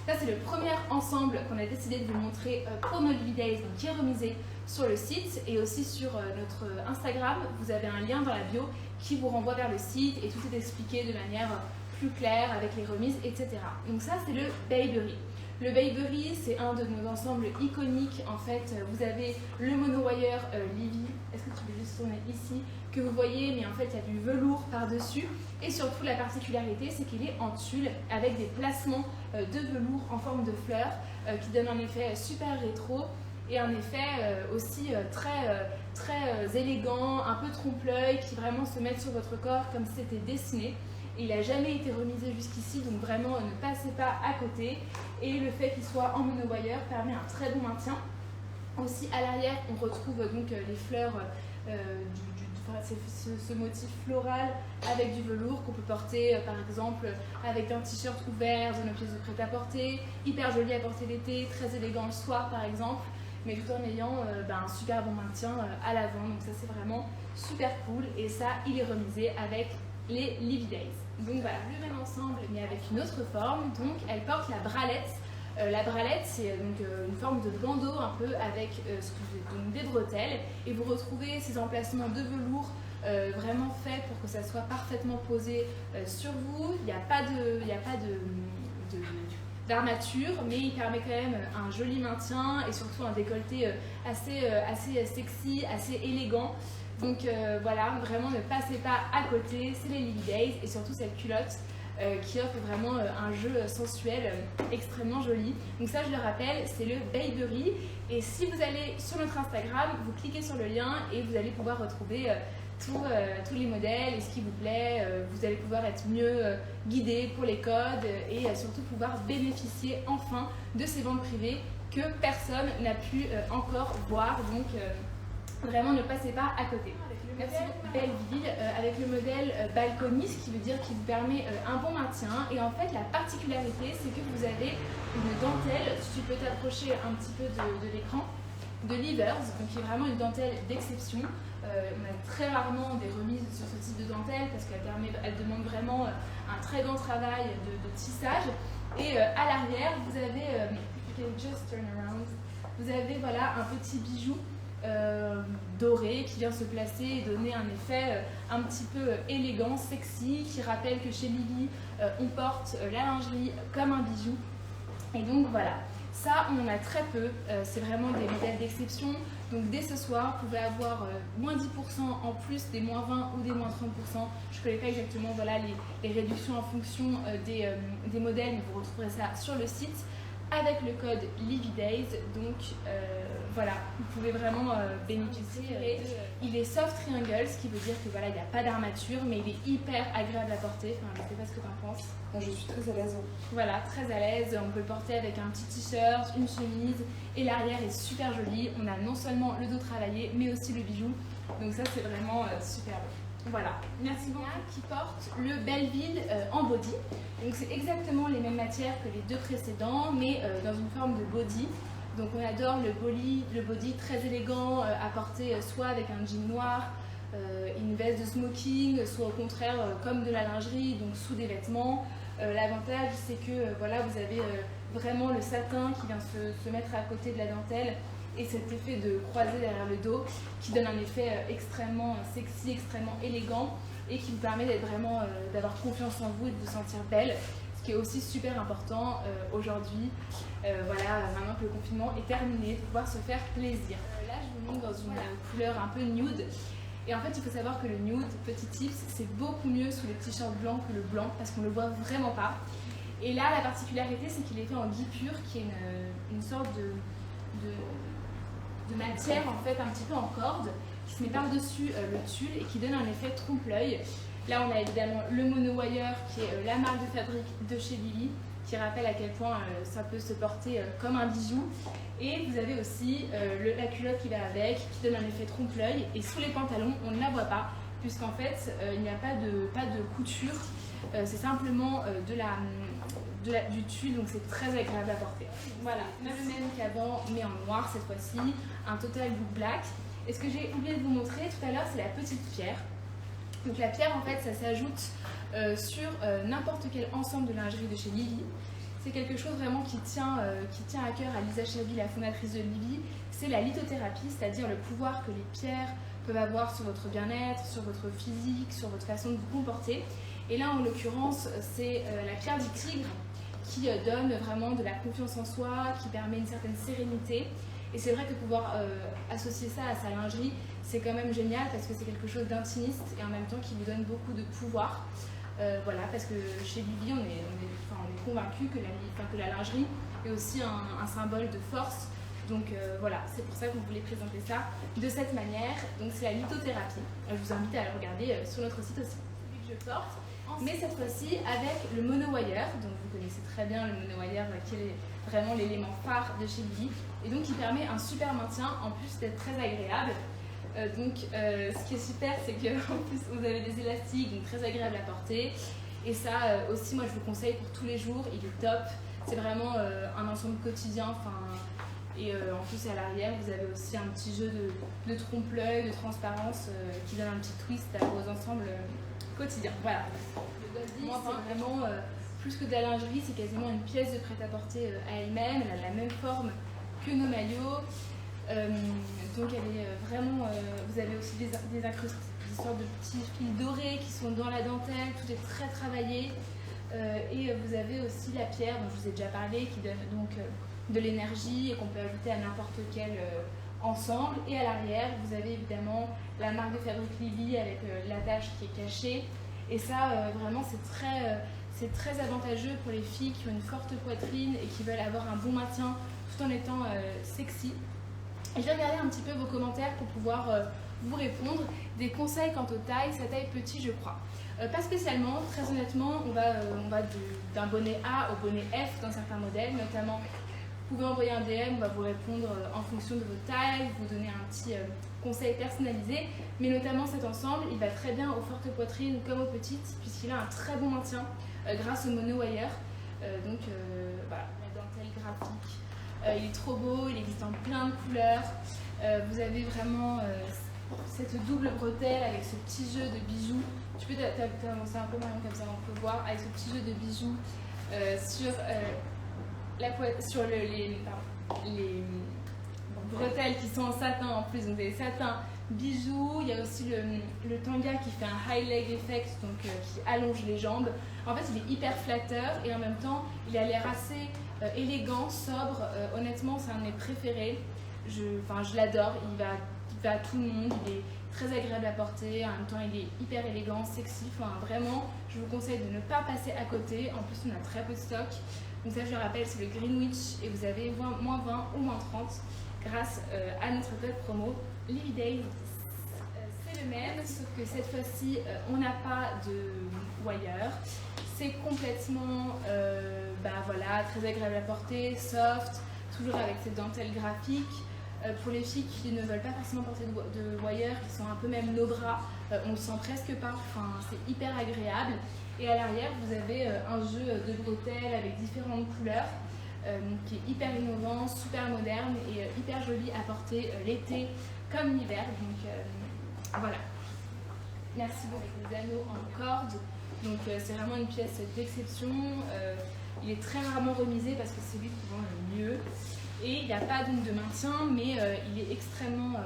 Ça, c'est le premier ensemble qu'on a décidé de vous montrer pour nos Livy Days, donc qui est remisé sur le site et aussi sur notre Instagram. Vous avez un lien dans la bio qui vous renvoie vers le site et tout est expliqué de manière plus claire avec les remises, etc. Donc ça, c'est le Bayberry. Le Bayberry, c'est un de nos ensembles iconiques. En fait, vous avez le monowire Livy. Est-ce que tu peux juste tourner ici? Que vous voyez, mais en fait, il y a du velours par-dessus. Et surtout, la particularité, c'est qu'il est en tulle avec des placements de velours en forme de fleurs qui donnent un effet super rétro et un effet aussi très élégant, un peu trompe-l'œil, qui vraiment se met sur votre corps comme si c'était dessiné. Il n'a jamais été remisé jusqu'ici, donc vraiment ne passez pas à côté. Et le fait qu'il soit en monowire permet un très bon maintien. Aussi à l'arrière, on retrouve donc les fleurs, ce motif floral avec du velours qu'on peut porter par exemple avec un t-shirt ouvert dans nos pièces de prêt-à-porter. Hyper joli à porter l'été, très élégant le soir par exemple, mais tout en ayant un super bon maintien à l'avant. Donc ça c'est vraiment super cool et ça il est remisé avec les Livy Days. Donc voilà, le même ensemble mais avec une autre forme. Donc elle porte la bralette. La bralette, c'est donc une forme de bandeau un peu avec donc des bretelles et vous retrouvez ces emplacements de velours vraiment faits pour que ça soit parfaitement posé sur vous. Il n'y a pas d'armature, mais il permet quand même un joli maintien et surtout un décolleté assez sexy, assez élégant. Donc voilà, vraiment ne passez pas à côté, c'est les Livy Days et surtout cette culotte qui offre vraiment un jeu sensuel extrêmement joli. Donc ça, je le rappelle, c'est le Bayberry. Et si vous allez sur notre Instagram, vous cliquez sur le lien et vous allez pouvoir retrouver tous les modèles et ce qui vous plaît. Vous allez pouvoir être mieux guidé pour les codes et surtout pouvoir bénéficier enfin de ces ventes privées que personne n'a pu encore voir. Donc vraiment, ne passez pas à côté. Merci beaucoup. Belleville avec le modèle Balcony, ce qui veut dire qu'il vous permet un bon maintien. Et en fait, la particularité, c'est que vous avez une dentelle, si tu peux t'approcher un petit peu de l'écran, de Livers, donc qui est vraiment une dentelle d'exception. On a très rarement des remises sur ce type de dentelle parce qu'elle demande vraiment un très grand travail de tissage. Et à l'arrière, vous avez, just turn around, vous avez voilà, un petit bijou doré qui vient se placer et donner un effet un petit peu élégant, sexy, qui rappelle que chez Livy on porte la lingerie comme un bijou. Et donc voilà, ça on en a très peu, c'est vraiment des modèles d'exception. Donc dès ce soir, vous pouvez avoir moins 10% en plus des moins 20 ou des moins 30%. Je ne connais pas exactement voilà, les réductions en fonction des modèles, mais vous retrouverez ça sur le site avec le code Livy Days. Donc voilà, vous pouvez vraiment bénéficier. Il est soft triangle, ce qui veut dire que voilà, il n'y a pas d'armature, mais il est hyper agréable à porter. Enfin, je ne sais pas ce que tu en penses. Je suis très à l'aise. Voilà, très à l'aise. On peut le porter avec un petit t-shirt, une chemise, et l'arrière est super joli. On a non seulement le dos travaillé, mais aussi le bijou. Donc ça, c'est vraiment superbe. Voilà, merci beaucoup. Qui porte le Belleville en body. Donc c'est exactement les mêmes matières que les deux précédents, mais dans une forme de body. Donc on adore le body très élégant à porter soit avec un jean noir, une veste de smoking, soit au contraire comme de la lingerie, donc sous des vêtements. L'avantage c'est que voilà, vous avez vraiment le satin qui vient se mettre à côté de la dentelle et cet effet de croisé derrière le dos qui donne un effet extrêmement sexy, extrêmement élégant et qui vous permet d'être vraiment d'avoir confiance en vous et de vous sentir belle, ce qui est aussi super important aujourd'hui. Voilà, maintenant que le confinement est terminé, de pouvoir se faire plaisir. Là, je vous montre dans une couleur un peu nude. Et en fait, il faut savoir que le nude, petit tips, c'est beaucoup mieux sous les t-shirts blancs que le blanc parce qu'on ne le voit vraiment pas. Et là, la particularité, c'est qu'il est fait en guipure, qui est une sorte de matière en fait un petit peu en corde qui se met par-dessus le tulle et qui donne un effet trompe-l'œil. Là, on a évidemment le monowire qui est la marque de fabrique de chez Livy, qui rappelle à quel point ça peut se porter comme un bijou. Et vous avez aussi la culotte qui va avec, qui donne un effet trompe-l'œil. Et sous les pantalons, on ne la voit pas, puisqu'en fait, il n'y a pas de couture. C'est simplement du tulle, donc c'est très agréable à porter. Voilà, le même qu'avant, mais en noir cette fois-ci, un total look black. Et ce que j'ai oublié de vous montrer tout à l'heure, c'est la petite pierre. Donc la pierre, en fait, ça s'ajoute sur n'importe quel ensemble de lingerie de chez Livy. c'est quelque chose vraiment qui tient à cœur à Lisa Chaby, la fondatrice de Livy, c'est la lithothérapie, c'est-à-dire le pouvoir que les pierres peuvent avoir sur votre bien-être, sur votre physique, sur votre façon de vous comporter. Et là, en l'occurrence, c'est la pierre du tigre qui donne vraiment de la confiance en soi, qui permet une certaine sérénité. Et c'est vrai que pouvoir associer ça à sa lingerie, c'est quand même génial parce que c'est quelque chose d'intimiste et en même temps qui vous donne beaucoup de pouvoir. Voilà, parce que chez Livy, on est convaincu que la lingerie est aussi un symbole de force. Donc voilà, c'est pour ça qu'on voulait présenter ça de cette manière. Donc c'est la lithothérapie. Je vous invite à le regarder sur notre site aussi. Celui que je porte, mais cette fois-ci avec le monowire. Donc vous connaissez très bien le monowire qui est vraiment l'élément phare de chez Livy. Et donc il permet un super maintien en plus d'être très agréable. Ce qui est super, c'est qu'en plus vous avez des élastiques, donc très agréable à porter. Et ça aussi, moi je vous conseille pour tous les jours, il est top. C'est vraiment un ensemble quotidien. Et en plus à l'arrière, vous avez aussi un petit jeu de trompe-l'œil, de transparence qui donne un petit twist à vos ensembles quotidiens. Voilà. Le body, c'est vraiment plus que de la lingerie, c'est quasiment une pièce de prêt-à-porter à elle-même. Elle a la même forme que nos maillots. Donc elle est vraiment, vous avez aussi des incrustations, des sortes de petits fils dorés qui sont dans la dentelle, tout est très travaillé. Et vous avez aussi la pierre dont je vous ai déjà parlé qui donne donc de l'énergie et qu'on peut ajouter à n'importe quel ensemble. Et à l'arrière, vous avez évidemment la marque de fabrique Livy avec l'attache qui est cachée. Et ça, vraiment, c'est très avantageux pour les filles qui ont une forte poitrine et qui veulent avoir un bon maintien tout en étant sexy. Et je vais regarder un petit peu vos commentaires pour pouvoir vous répondre. Des conseils quant aux tailles, sa taille petit je crois. Pas spécialement, très honnêtement, on va d'un bonnet A au bonnet F dans certains modèles, notamment vous pouvez envoyer un DM, on va vous répondre en fonction de votre taille, vous donner un petit conseil personnalisé, mais notamment cet ensemble, il va très bien aux fortes poitrines comme aux petites, puisqu'il a un très bon maintien grâce au monowire. Voilà, la dentelle graphique. Il est trop beau, il existe en plein de couleurs. Vous avez vraiment cette double bretelle avec ce petit jeu de bijoux. Tu peux t'avancer un peu Marion comme ça on peut voir, avec ce petit jeu de bijoux sur les bretelles qui sont en satin en plus. Donc des satins bijoux. Il y a aussi le tanga qui fait un high leg effect, donc qui allonge les jambes. En fait, il est hyper flatteur et en même temps, il a l'air assez élégant, sobre. Honnêtement, c'est un de mes préférés. Je l'adore. Il va à tout le monde. Il est très agréable à porter. En même temps, il est hyper élégant, sexy. Vraiment, je vous conseille de ne pas passer à côté. En plus, on a très peu de stock. Donc ça, je le rappelle, c'est le Greenwich et vous avez moins 20 ou moins 30 grâce à notre code promo Livy Days. C'est le même, sauf que cette fois-ci, on n'a pas de wire. C'est complètement très agréable à porter, soft, toujours avec cette dentelle graphique. Pour les filles qui ne veulent pas forcément porter de wire, qui sont un peu même nos bras, on le sent presque pas, c'est hyper agréable. Et à l'arrière, vous avez un jeu de bretelles avec différentes couleurs qui est hyper innovant, super moderne et hyper joli à porter l'été comme l'hiver. Donc voilà. Merci beaucoup. Les anneaux en corde. Donc c'est vraiment une pièce d'exception. Il est très rarement remisé parce que c'est lui qui vend le mieux. Et il n'y a pas donc de maintien, mais il est extrêmement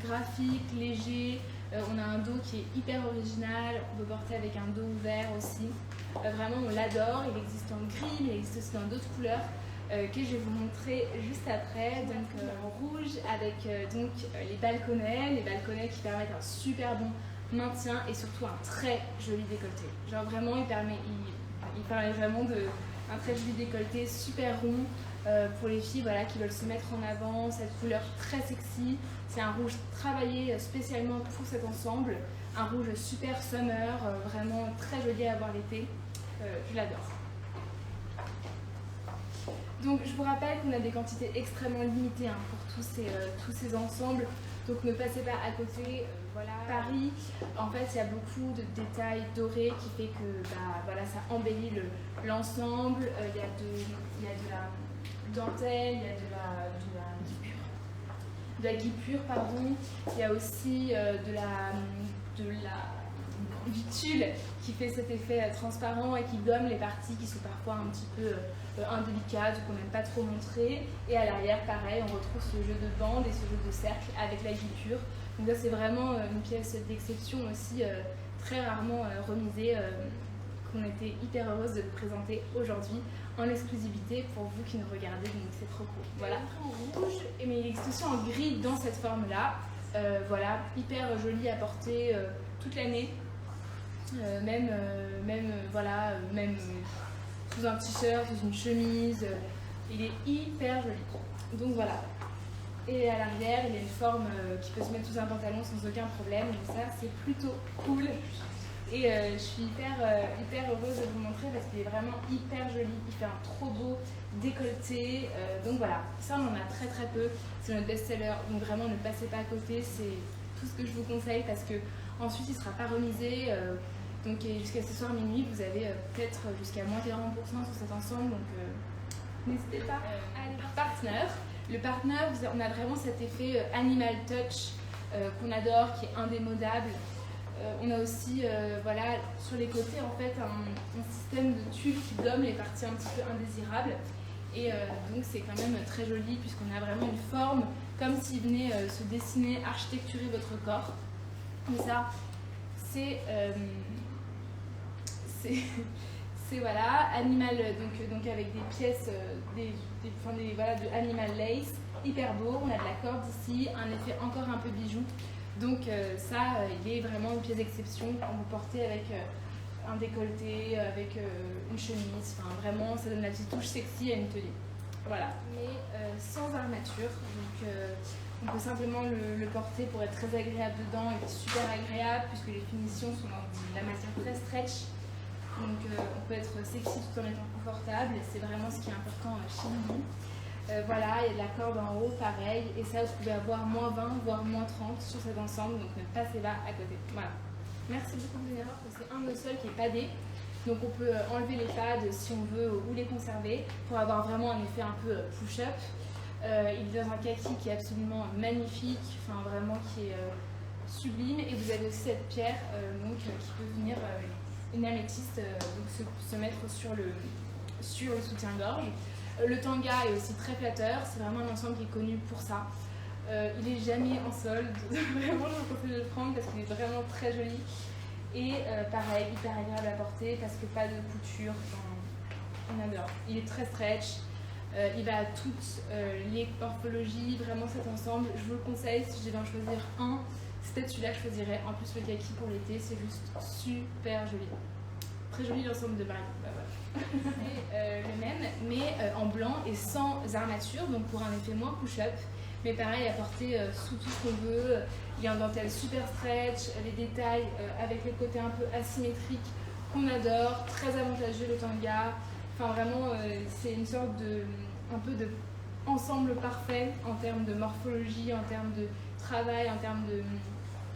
graphique, léger. On a un dos qui est hyper original, on peut porter avec un dos ouvert aussi. Vraiment, on l'adore. Il existe en gris, mais il existe aussi dans d'autres couleurs que je vais vous montrer juste après. Donc en rouge avec les balconnets qui permettent un super bon maintien et surtout un très joli décolleté. Genre vraiment, il permet vraiment un très joli décolleté super rond. Pour les filles qui veulent se mettre en avant, cette couleur très sexy. C'est un rouge travaillé spécialement pour cet ensemble. Un rouge super summer, vraiment très joli à voir l'été. Je l'adore. Donc je vous rappelle qu'on a des quantités extrêmement limitées pour tous ces ensembles. Donc ne passez pas à côté. Paris, en fait, il y a beaucoup de détails dorés qui fait que ça embellit l'ensemble. Il y a de la dentelle, il y a de la guipure, pardon. Il y a aussi de la du tulle qui fait cet effet transparent et qui gomme les parties qui sont parfois un petit peu indélicates ou qu'on n'aime pas trop montrer. Et à l'arrière, pareil, on retrouve ce jeu de bandes et ce jeu de cercle avec la guipure. Donc là, c'est vraiment une pièce d'exception aussi, très rarement remisée, qu'on était hyper heureuse de vous présenter aujourd'hui en exclusivité pour vous qui nous regardez, donc c'est trop cool. Voilà, en rouge, mais il existe aussi en gris dans cette forme-là. Voilà, hyper joli à porter toute l'année, même sous un t-shirt, sous une chemise, il est hyper joli. Donc voilà. Et à l'arrière, il a une forme qui peut se mettre sous un pantalon sans aucun problème, donc ça c'est plutôt cool. Et je suis hyper heureuse de vous montrer parce qu'il est vraiment hyper joli, il fait un trop beau décolleté, donc voilà, ça on en a très très peu, c'est notre best-seller, donc vraiment ne passez pas à côté, c'est tout ce que je vous conseille parce que ensuite il ne sera pas remisé, donc jusqu'à ce soir minuit vous avez peut-être jusqu'à moins 40% sur cet ensemble, donc n'hésitez pas. Allez, le partner, on a vraiment cet effet animal touch qu'on adore, qui est indémodable. On a aussi voilà, sur les côtés en fait un système de tulle qui gomme les parties un petit peu indésirables et donc c'est quand même très joli puisqu'on a vraiment une forme comme s'il venait se dessiner, architecturer votre corps. Mais ça c'est voilà, animal donc avec des pièces voilà, de animal lace, hyper beau, on a de la corde ici, un effet encore un peu bijou. Donc ça, il est vraiment une pièce d'exception qu'on peut porter avec un décolleté, avec une chemise, enfin vraiment ça donne la petite touche sexy à une tenue. Voilà, mais sans armature, donc on peut simplement le porter pour être très agréable dedans, il est super agréable puisque les finitions sont dans de la matière très stretch. Donc on peut être sexy tout en étant confortable, c'est vraiment ce qui est important chez nous. Voilà, il y a de la corde en haut, pareil, et ça vous pouvez avoir moins 20 voire moins 30 sur cet ensemble, donc ne passez pas à côté. Voilà. Merci beaucoup de venir voir, c'est un de seuls qui est padé, donc on peut enlever les pads si on veut ou les conserver pour avoir vraiment un effet un peu push-up. Il est dans un kaki qui est absolument magnifique, enfin vraiment qui est sublime, et vous avez aussi cette pierre qui peut venir une améthyste donc se mettre sur le soutien-gorge. Le tanga est aussi très flatteur, c'est vraiment un ensemble qui est connu pour ça. Il n'est jamais en solde, vraiment je vous conseille de le prendre parce qu'il est vraiment très joli. Et pareil, hyper agréable à porter parce que pas de couture, on adore. Il est très stretch, il va à toutes les morphologies, vraiment cet ensemble. Je vous le conseille, si je devais en choisir un, c'est peut-être celui-là que je choisirais. En plus le kaki pour l'été, c'est juste super joli. Très joli l'ensemble de Marie. Bah, voilà. C'est le même, mais en blanc et sans armature, donc pour un effet moins push-up. Mais pareil, à porter sous tout ce qu'on veut. Il y a un dentelle super stretch, les détails avec les côtés un peu asymétriques qu'on adore, très avantageux le tanga. Enfin vraiment, c'est une sorte un peu de ensemble parfait en termes de morphologie, en termes de travail, en termes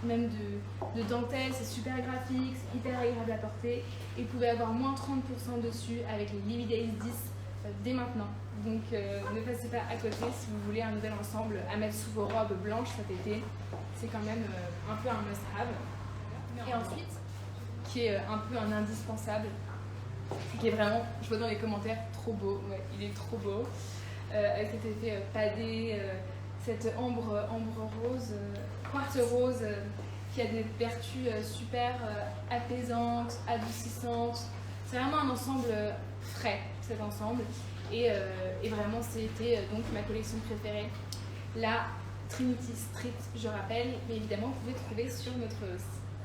même de dentelle, c'est super graphique, c'est hyper agréable à porter. Et vous pouvez avoir moins 30% dessus avec les Livy Days 10 dès maintenant. Donc ne passez pas à côté si vous voulez un nouvel ensemble à mettre sous vos robes blanches cet été. C'est quand même un peu un must-have. Et ensuite, qui est un peu un indispensable, qui est vraiment, je vois dans les commentaires, trop beau. Ouais, il est trop beau. Avec cet effet padé, cette ambre rose, quartz rose, qui a des vertus super apaisantes, adoucissantes. C'est vraiment un ensemble frais, cet ensemble. Et vraiment, c'était donc ma collection préférée. La Trinity Street, je rappelle. Mais évidemment, vous pouvez trouver sur notre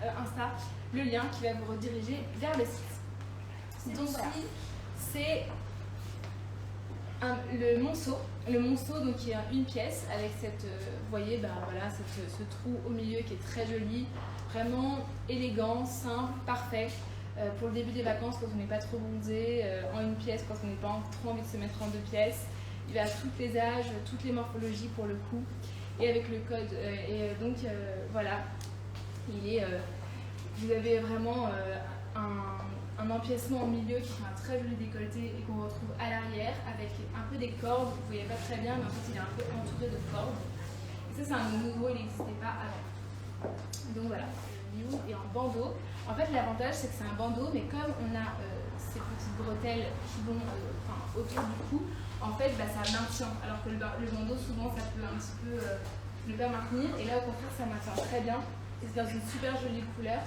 Insta le lien qui va vous rediriger vers le site. Donc, voilà. C'est le monceau. Le monceau, donc, qui est une pièce avec cette, vous voyez, bah, voilà, ce trou au milieu qui est très joli, vraiment élégant, simple, parfait pour le début des vacances quand on n'est pas trop bronzé, en une pièce quand on n'est pas trop envie de se mettre en deux pièces. Il va à tous les âges, toutes les morphologies pour le coup, et avec le code. Donc voilà, vous avez vraiment un empiècement au milieu qui fait un très joli décolleté et qu'on retrouve à l'arrière avec un peu des cordes. Vous ne voyez pas très bien, mais en fait il est un peu entouré de cordes. Et ça c'est un nouveau, il n'existait pas avant. Donc voilà, caillou et en bandeau. En fait, l'avantage, c'est que c'est un bandeau, mais comme on a ces petites bretelles qui vont autour du cou, en fait, ça maintient. Alors que le bandeau, souvent, ça peut un petit peu ne pas maintenir. Et là, au contraire, ça maintient très bien. Et c'est dans une super jolie couleur.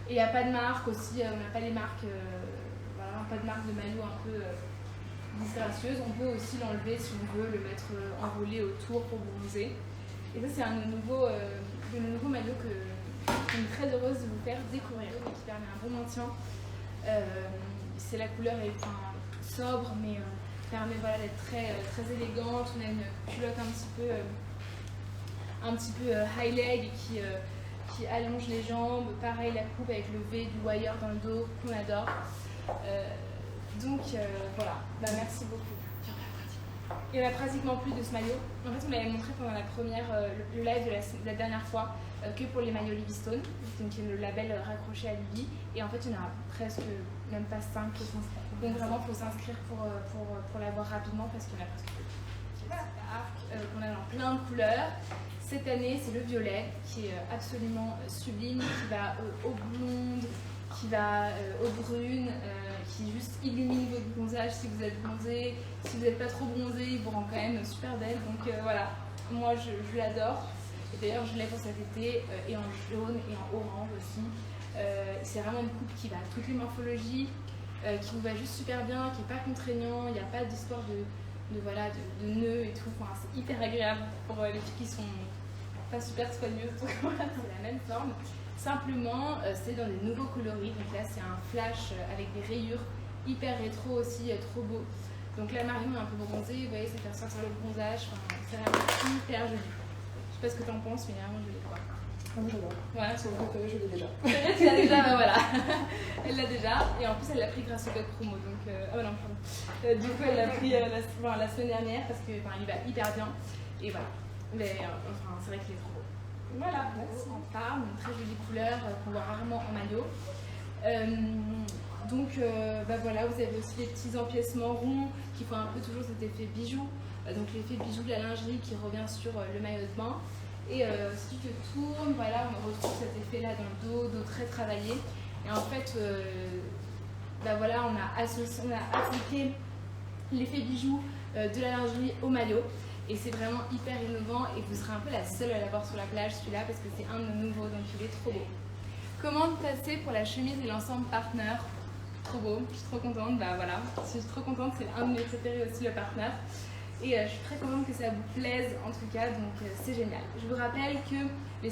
Et il n'y a pas de marque aussi, on n'a pas les marques, voilà, pas de marque de maillot un peu disgracieuse. On peut aussi l'enlever si on veut, le mettre enroulé autour pour bronzer. Et ça, c'est un de nos nouveaux maillots que je suis très heureuse de vous faire découvrir, qui permet un bon maintien. C'est la couleur est sobre, mais permet voilà, d'être très, très élégante. On a une culotte un petit peu high leg qui allonge les jambes. Pareil, la coupe avec le V du wire dans le dos qu'on adore. Donc voilà, merci beaucoup. Il n'y en a pratiquement plus de ce maillot. En fait, on l'avait montré pendant le live de la dernière fois que pour les maillots Livingstone, donc le label raccroché à Livy. Et en fait, il y en a presque, même pas 5 qui sont inscrits. Donc vraiment, il faut s'inscrire pour l'avoir rapidement parce qu'il y en a presque plus. Voilà, on a dans plein de couleurs. Cette année, c'est le violet qui est absolument sublime, qui va au blonde, qui va au brune, qui juste illumine votre bronzage si vous êtes bronzé. Si vous n'êtes pas trop bronzé, il vous rend quand même super belle. Donc voilà, moi je l'adore. Et d'ailleurs, je l'ai pour cet été, et en jaune et en orange aussi. C'est vraiment une coupe qui va à toutes les morphologies, qui vous va juste super bien, qui n'est pas contraignant, il n'y a pas d'histoire de nœuds et tout. Enfin, c'est hyper agréable pour les filles qui sont pas super soigneuses. Donc voilà, c'est la même forme. Simplement, c'est dans des nouveaux coloris. Donc là, c'est un flash avec des rayures hyper rétro aussi, trop beau. Donc là, Marion est un peu bronzée, vous voyez, ça fait ressortir le bronzage. Enfin, c'est vraiment hyper joli. Je sais pas ce que tu en penses, mais vraiment joli quoi. Ah, j'adore. Voilà, c'est vrai que je l'ai déjà. Tu l'as déjà, voilà. Elle l'a déjà, et en plus elle l'a pris grâce au code promo. Donc, non, pardon. Du coup, elle l'a pris la semaine dernière parce qu'il va hyper bien. Et voilà. Mais c'est vrai qu'il est trop beau. Voilà, on parle, une très jolie couleur qu'on voit rarement en maillot. Donc voilà, vous avez aussi les petits empiècements ronds qui font un peu toujours cet effet bijou. Donc l'effet bijou de la lingerie qui revient sur le maillot de bain. Et si tu te tournes, voilà, on retrouve cet effet-là dans le dos très travaillé. Et en fait, voilà, on a appliqué l'effet bijou de la lingerie au maillot. Et c'est vraiment hyper innovant et vous serez un peu la seule à l'avoir sur la plage, celui-là, parce que c'est un de nos nouveaux, donc il est trop beau. Comment passer pour la chemise et l'ensemble partner? Trop beau, je suis trop contente, voilà, je suis trop contente, c'est un de mes préférés aussi, le partner. Et je suis très contente que ça vous plaise en tout cas, donc c'est génial. Je vous rappelle que les